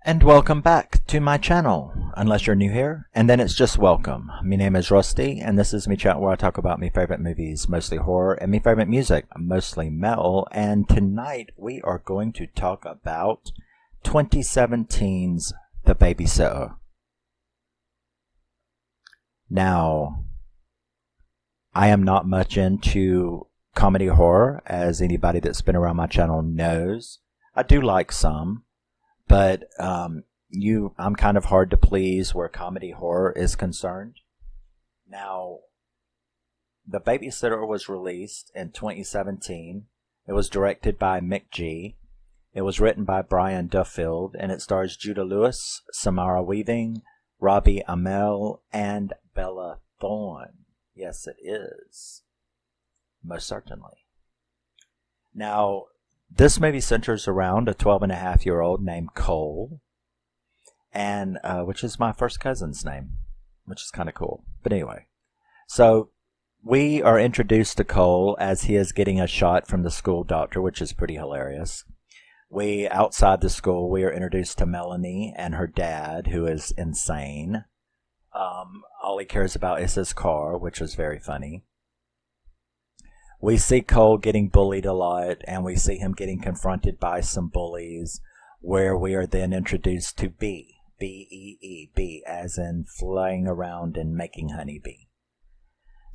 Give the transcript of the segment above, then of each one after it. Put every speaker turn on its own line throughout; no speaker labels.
And welcome back to my channel, unless you're new here, and then it's just welcome. My name is Rusty, and this is my channel where I talk about my favorite movies, mostly horror, and my favorite music, mostly metal, and tonight we are going to talk about 2017's The Babysitter. Now, I am not much into comedy horror, as anybody that's been around my channel knows. I do like some. But I'm kind of hard to please where comedy horror is concerned. Now, The Babysitter was released in 2017. It was directed by Mick G. It was written by Brian Duffield, and it stars Judah Lewis, Samara Weaving, Robbie Amell, and Bella Thorne. Yes, it is. Most certainly. Now, this movie centers around a 12-and-a-half-year-old named Cole, and which is my first cousin's name, which is kind of cool. But anyway, so we are introduced to Cole as he is getting a shot from the school doctor, which is pretty hilarious. Outside the school, we are introduced to Melanie and her dad, who is insane. All he cares about is his car, which was very funny. We see Cole getting bullied a lot, and we see him getting confronted by some bullies, where we are then introduced to Bee. B-E-E, Bee, as in flying around and making honeybee.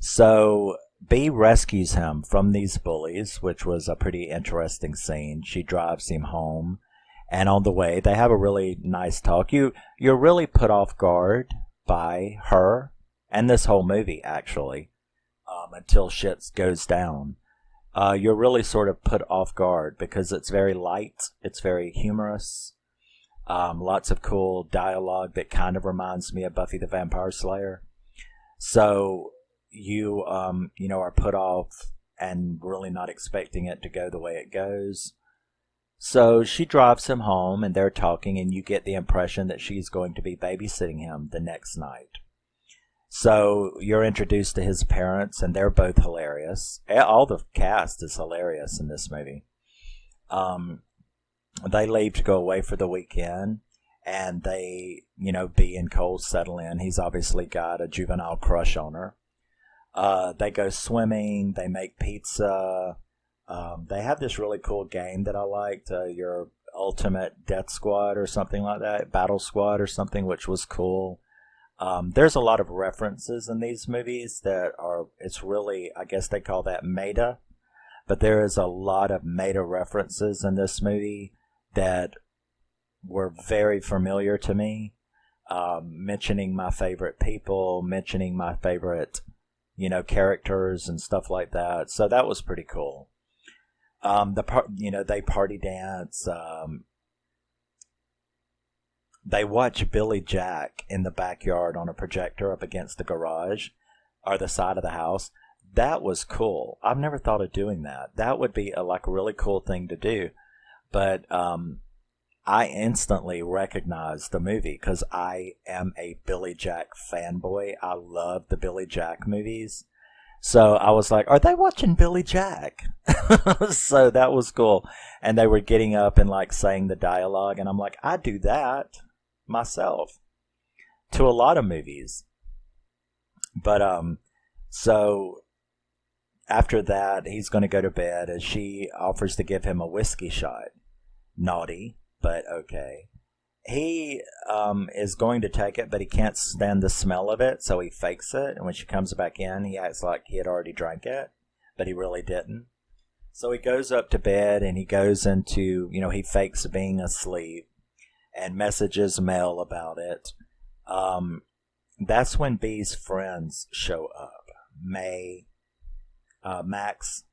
So, Bee rescues him from these bullies, which was a pretty interesting scene. She drives him home, and on the way, they have a really nice talk. You're really put off guard by her, and this whole movie, actually. Until shit goes down. You're really sort of put off guard because it's very light, it's very humorous, lots of cool dialogue that kind of reminds me of Buffy the Vampire Slayer. So you are put off and really not expecting it to go the way it goes. So she drives him home and they're talking, and you get the impression that she's going to be babysitting him the next night. So you're introduced to his parents, and they're both hilarious. All the cast is hilarious in this movie. They leave to go away for the weekend, and they, Bee and Cole settle in. He's obviously got a juvenile crush on her. They go swimming. They make pizza. They have this really cool game that I liked, your Ultimate Death Squad or something like that, Battle Squad or something, which was cool. There's a lot of references in these movies it's really, I guess they call that meta, but there is a lot of meta references in this movie that were very familiar to me, mentioning my favorite people, mentioning my favorite, characters and stuff like that. So that was pretty cool. They party dance, they watch Billy Jack in the backyard on a projector up against the garage or the side of the house. That was cool. I've never thought of doing that. That would be a really cool thing to do. But I instantly recognized the movie because I am a Billy Jack fanboy. I love the Billy Jack movies. So I was like, are they watching Billy Jack? So that was cool. And they were getting up and saying the dialogue. And I'm like, I do that myself to a lot of movies. But so after that, he's going to go to bed as she offers to give him a whiskey shot. Naughty, but okay. He is going to take it, but he can't stand the smell of it, so he fakes it. And when she comes back in, he acts like he had already drank it, but he really didn't. So he goes up to bed and he goes into, he fakes being asleep and messages Mel about it. That's when Bee's friends show up. Max.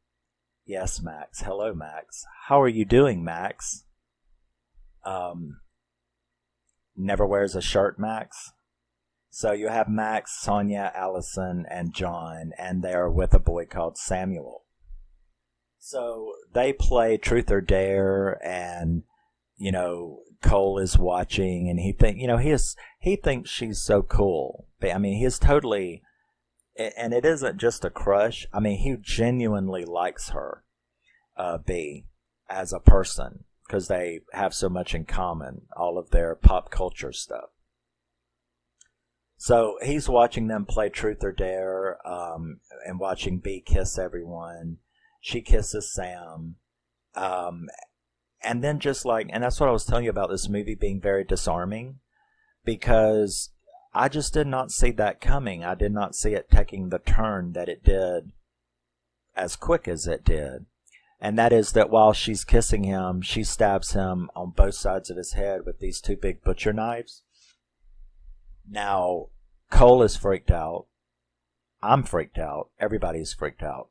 Yes, Max. Hello, Max. How are you doing, Max? Never wears a shirt, Max. So you have Max, Sonia, Allison, and John, and they're with a boy called Samuel. So they play Truth or Dare, and Cole is watching, and he thinks she's so cool. But, he is totally, and it isn't just a crush. He genuinely likes her, Bee, as a person. because they have so much in common, all of their pop culture stuff. So he's watching them play Truth or Dare, and watching B kiss everyone. She kisses Sam. And then and that's what I was telling you about this movie being very disarming, because I just did not see that coming. I did not see it taking the turn that it did as quick as it did. And that is that while she's kissing him, she stabs him on both sides of his head with these two big butcher knives. Now, Cole is freaked out. I'm freaked out. Everybody's freaked out.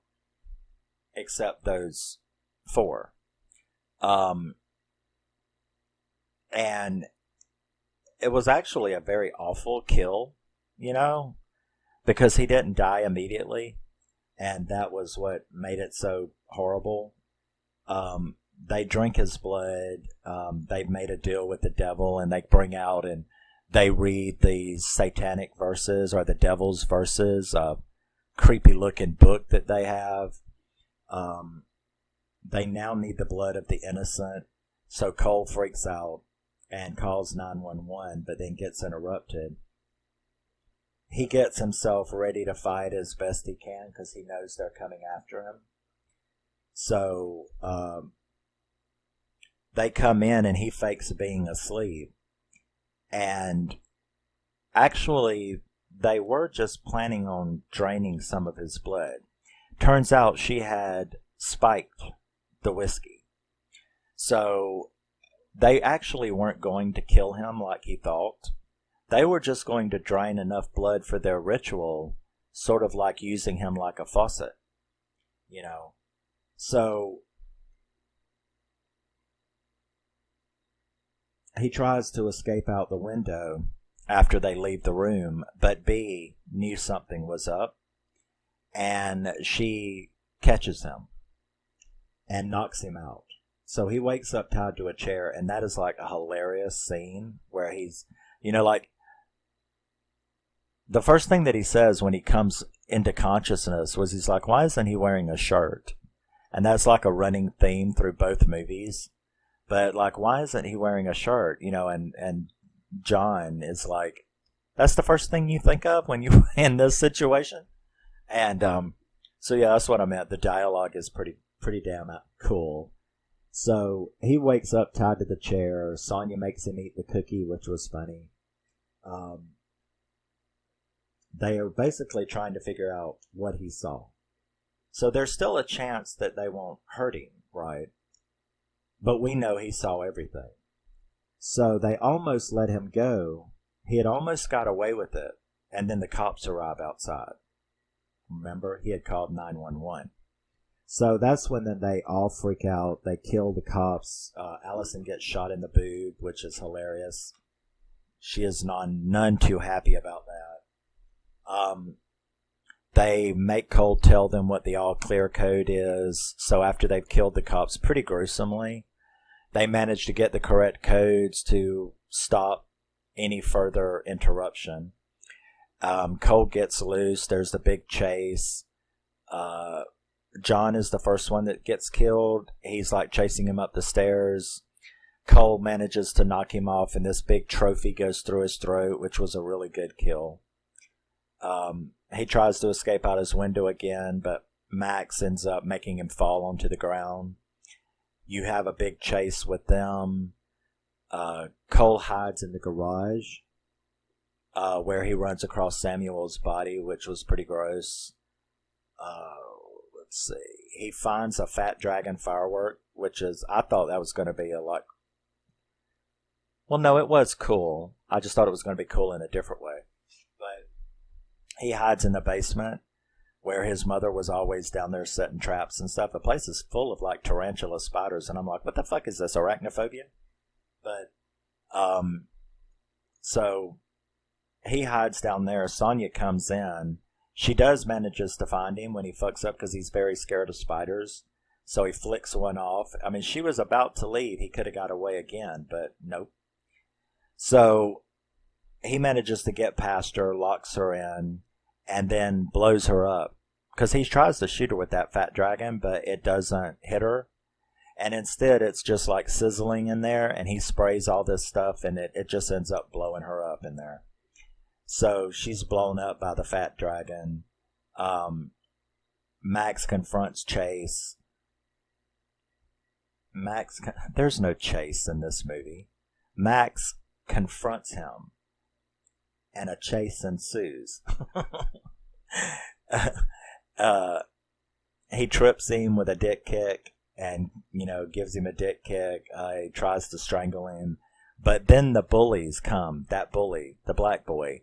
Except those four. And it was actually a very awful kill, because he didn't die immediately. And that was what made it so horrible. They drink his blood. They've made a deal with the devil, and they bring out and they read these satanic verses or the devil's verses, a creepy looking book that they have. They now need the blood of the innocent. So Cole freaks out and calls 911, but then gets interrupted. He gets himself ready to fight as best he can because he knows they're coming after him. So they come in and he fakes being asleep. And actually, they were just planning on draining some of his blood. Turns out she had spiked the whiskey. So they actually weren't going to kill him like he thought. They were just going to drain enough blood for their ritual, sort of like using him like a faucet, So he tries to escape out the window after they leave the room, but B knew something was up, and she catches him and knocks him out. So he wakes up tied to a chair, and that is like a hilarious scene where he's, the first thing that he says when he comes into consciousness was he's like, why isn't he wearing a shirt? And that's like a running theme through both movies. But like, why isn't he wearing a shirt? And John is like, that's the first thing you think of when you're in this situation. And so yeah, that's what I meant. The dialogue is pretty damn cool. So he wakes up tied to the chair. Sonya makes him eat the cookie, which was funny. They are basically trying to figure out what he saw. So there's still a chance that they won't hurt him, right? But we know he saw everything. So they almost let him go. He had almost got away with it. And then the cops arrive outside. Remember, he had called 911. So that's when then they all freak out. They kill the cops. Allison gets shot in the boob, which is hilarious. She is none too happy about that. They make Cole tell them what the all-clear code is. So after they've killed the cops pretty gruesomely, they manage to get the correct codes to stop any further interruption. Cole gets loose. There's the big chase. John is the first one that gets killed. He's like chasing him up the stairs. Cole manages to knock him off, and this big trophy goes through his throat, which was a really good kill. He tries to escape out his window again, but Max ends up making him fall onto the ground. You have a big chase with them. Cole hides in the garage, where he runs across Samuel's body, which was pretty gross. Let's see. He finds a fat dragon firework, which is, I thought that was going to be a lot. Well, no, it was cool. I just thought it was going to be cool in a different way. But he hides in the basement where his mother was always down there setting traps and stuff. The place is full of like tarantula spiders, and I'm like, what the fuck is this, arachnophobia? But, so he hides down there. Sonya comes in. She manages to find him when he fucks up because he's very scared of spiders. So he flicks one off. I mean, she was about to leave. He could have got away again, but nope. So he manages to get past her, locks her in, and then blows her up. Because he tries to shoot her with that fat dragon, but it doesn't hit her. And instead, it's just like sizzling in there, and he sprays all this stuff, and it just ends up blowing her up in there. So she's blown up by the fat dragon. Max confronts Chase. There's no Chase in this movie. Max confronts him, and a chase ensues. He trips him with a dick kick, and gives him a dick kick. He tries to strangle him, but then the bullies come. That bully, the black boy,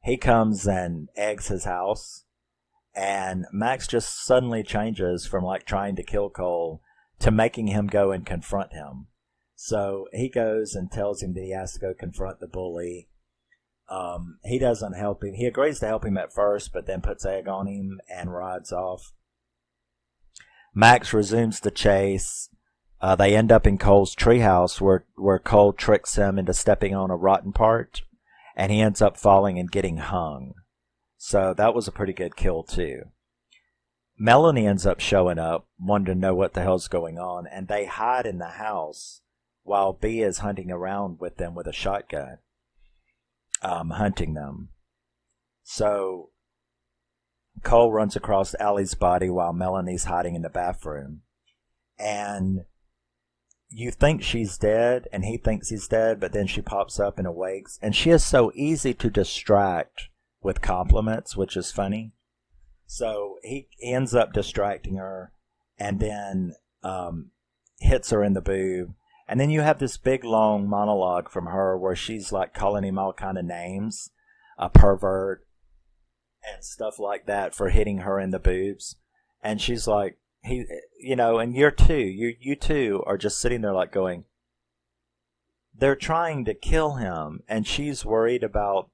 he comes and eggs his house, and Max just suddenly changes from like trying to kill Cole to making him go and confront him. So he goes and tells him that he has to go confront the bully. He doesn't help him. He agrees to help him at first, but then puts egg on him and rides off. Max resumes the chase. They end up in Cole's treehouse where Cole tricks him into stepping on a rotten part, and he ends up falling and getting hung. So that was a pretty good kill too. Melanie ends up showing up, wanting to know what the hell's going on, and they hide in the house while B is hunting around with them with a shotgun, hunting them. So Cole runs across Allie's body while Melanie's hiding in the bathroom, and you think she's dead, and he thinks he's dead, but then she pops up and awakes, and she is so easy to distract with compliments, which is funny. So he ends up distracting her, and then hits her in the boob. And then you have this big long monologue from her where she's like calling him all kind of names, a pervert and stuff like that for hitting her in the boobs. And she's like, and you two are just sitting there like going, they're trying to kill him, and she's worried about.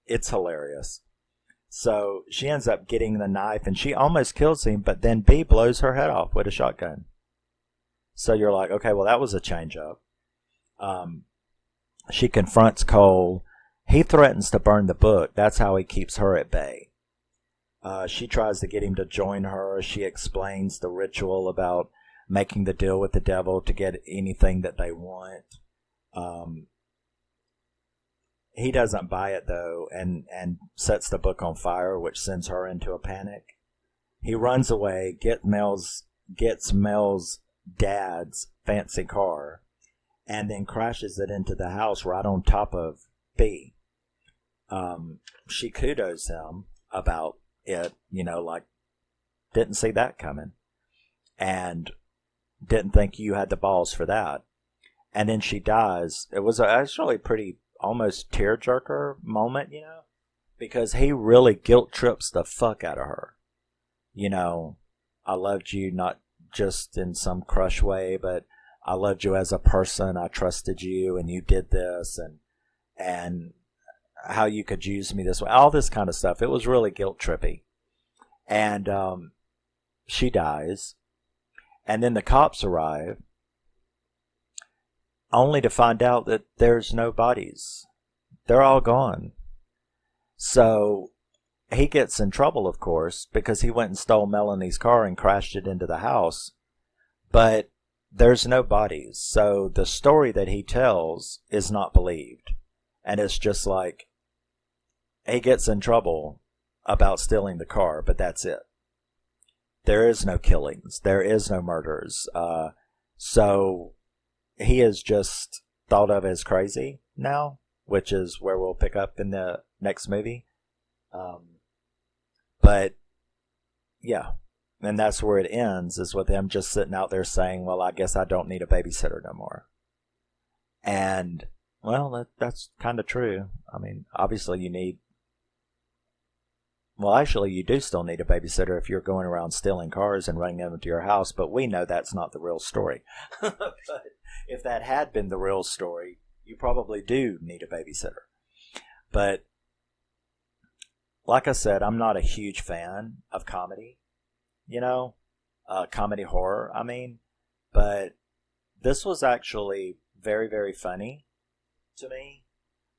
It's hilarious. So she ends up getting the knife, and she almost kills him, but then B blows her head off with a shotgun. So you're like, okay, well, that was a change up. She confronts Cole. He threatens to burn the book. That's how he keeps her at bay. She tries to get him to join her. She explains the ritual about making the deal with the devil to get anything that they want. He doesn't buy it, though, and sets the book on fire, which sends her into a panic. He runs away, gets Mel's dad's fancy car, and then crashes it into the house right on top of B. She kudos him about it, like, didn't see that coming, and didn't think you had the balls for that. And then she dies. It was actually pretty almost tearjerker moment, because he really guilt trips the fuck out of her. I loved you not just in some crush way, but I loved you as a person. I trusted you, and you did this, and how you could use me this way, all this kind of stuff. It was really guilt trippy. And she dies, and then the cops arrive, only to find out that there's no bodies. They're all gone. So he gets in trouble, of course, because he went and stole Melanie's car and crashed it into the house. But there's no bodies. So the story that he tells is not believed. And it's just like, he gets in trouble about stealing the car, but that's it. There is no killings. There is no murders. So he is just thought of as crazy now, which is where we'll pick up in the next movie. But yeah, and that's where it ends, is with him just sitting out there saying, well, I guess I don't need a babysitter no more. And, well, that's kind of true. I mean, obviously you need, well, actually you do still need a babysitter if you're going around stealing cars and running them into your house, but we know that's not the real story. But if that had been the real story, you probably do need a babysitter. But like I said, I'm not a huge fan of comedy, comedy horror, I mean, but this was actually very, very funny to me.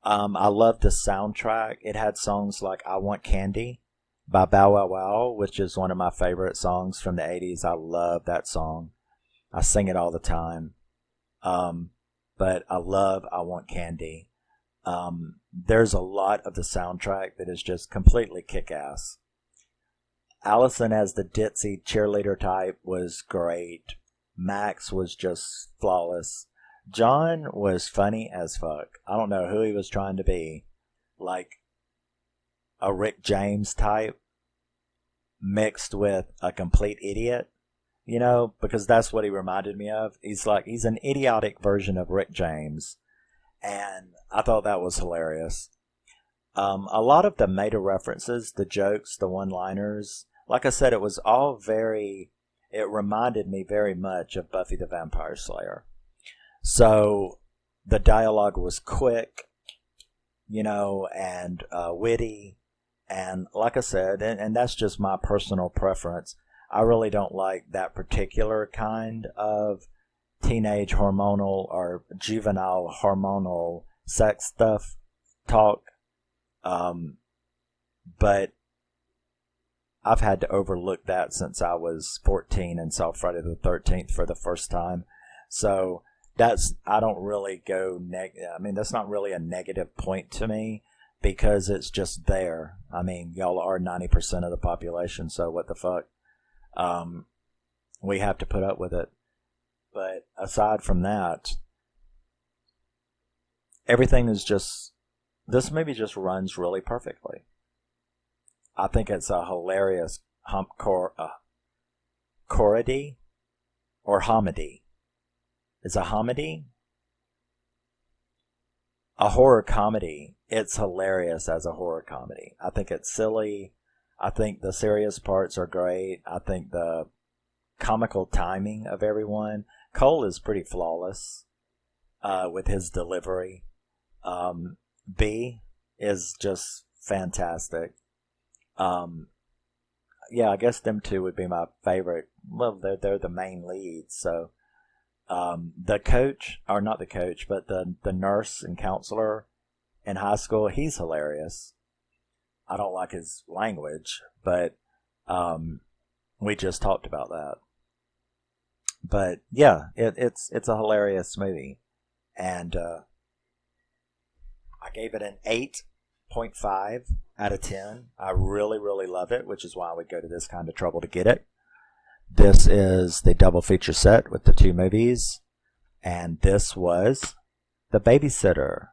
I loved the soundtrack. It had songs like I Want Candy by Bow Wow Wow, which is one of my favorite songs from the 80s. I love that song. I sing it all the time. But I love I Want Candy. There's a lot of the soundtrack that is just completely kick-ass. Allison as the ditzy cheerleader type was great. Max was just flawless. John was funny as fuck. I don't know who he was trying to be. Like a Rick James type mixed with a complete idiot. You know, because that's what he reminded me of. He's an idiotic version of Rick James. And I thought that was hilarious. A lot of the meta references, the jokes, the one-liners, like I said, it was all it reminded me very much of Buffy the Vampire Slayer. So the dialogue was quick, you know, and witty. And like I said, and that's just my personal preference, I really don't like that particular kind of teenage hormonal or juvenile hormonal sex stuff talk. But I've had to overlook that since I was 14 and saw Friday the 13th for the first time. So I don't really go that's not really a negative point to me because it's just there. I mean, y'all are 90% of the population, so what the fuck? We have to put up with it. But aside from that, everything is this movie just runs really perfectly. I think it's a hilarious comedy or homedy. It's a homedy? A horror comedy. It's hilarious as a horror comedy. I think it's silly. I think the serious parts are great. I think the comical timing of everyone. Cole is pretty flawless with his delivery. B is just fantastic. Yeah, I guess them two would be my favorite. Well, they're the main leads. So the coach, or not the coach, but the nurse and counselor in high school, he's hilarious. I don't like his language, but we just talked about that. But yeah, it's a hilarious movie, and I gave it an 8.5 out of 10. I really, really love it, which is why I would go to this kind of trouble to get it. This is the double feature set with the two movies, and this was The Babysitter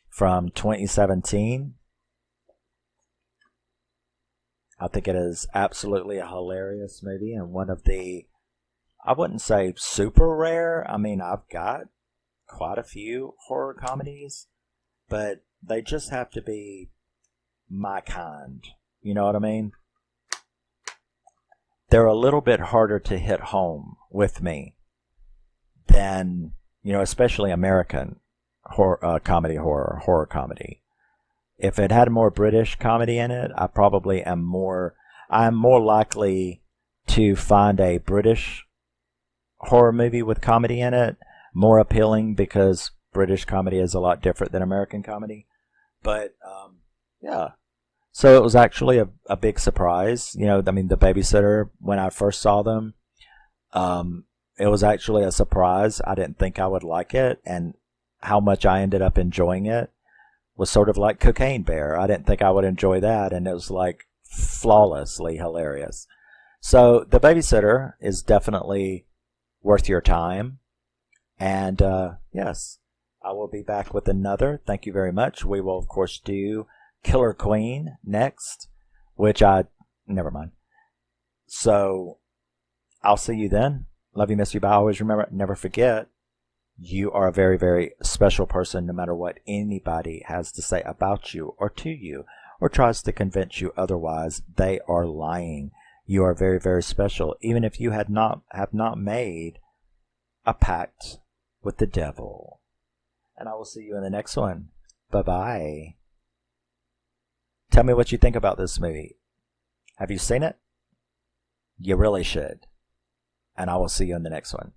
from 2017. I think it is absolutely a hilarious movie and one of the, I wouldn't say super rare. I mean, I've got quite a few horror comedies, but they just have to be my kind. You know what I mean? They're a little bit harder to hit home with me than, especially American horror comedy. If it had more British comedy in it, I'm more likely to find a British horror movie with comedy in it more appealing because British comedy is a lot different than American comedy. But, yeah. So it was actually a big surprise. The Babysitter, when I first saw them, it was actually a surprise. I didn't think I would like it, and how much I ended up enjoying it was sort of like Cocaine Bear. I didn't think I would enjoy that, and it was like flawlessly hilarious. So The Babysitter is definitely worth your time. And yes, I will be back with another. Thank you very much. We will, of course, do Killer Queen next, never mind. So I'll see you then. Love you, miss you, but always remember, never forget, you are a very, very special person no matter what anybody has to say about you or to you or tries to convince you otherwise. They are lying. You are very, very special, even if you have not made a pact with the devil. And I will see you in the next one. Bye-bye. Tell me what you think about this movie. Have you seen it? You really should. And I will see you in the next one.